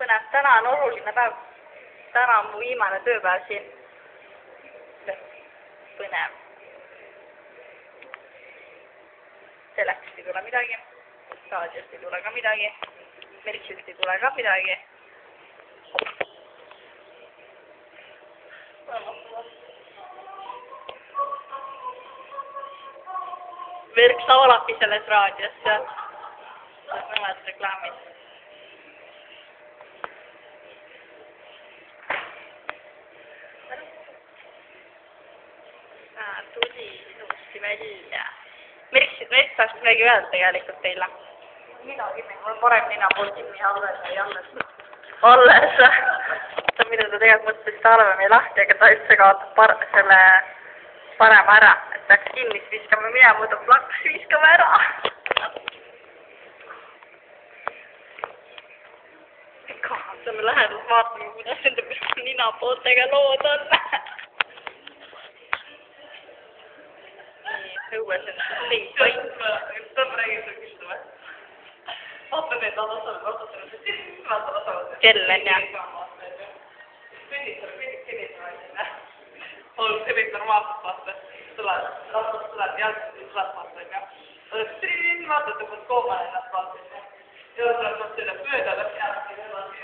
põnev. Täna on oluline päev. Täna on mu viimane tööpäev siin. Põnev. Telekast ei tule midagi. Raadiost ei tule ka midagi. Merksilt ei tule ka midagi. Verk saolabki selles raadios ja mõned reklaamid. Tuli ilusti välja. Merksid tahaks midagi öelda tegelikult teile. Midagi, mul on parem nina poolt kinni alles või alles. Alles? Ta mida ta tegelikult mõtles talvemi lahti, aga ta üldse kaotab selle parema ära. Et peaks kinni viskama minema, võtab laks, viskama ära. Kaasame lähedalt vaatame, kuidas nende nina pooltega lood on. Õues on neid paik. Tõmb räägib seda küsida või? Vaata need on osad vastused. Kell on jah. Kõnnitame. See võib normaalselt vaata. Rahvast tuleb jalgast ja tuleb vaata. Vaata, tõmbad koomale ennast vaata. Ja tuleb selle pööda lõpp jalgast ja niimoodi.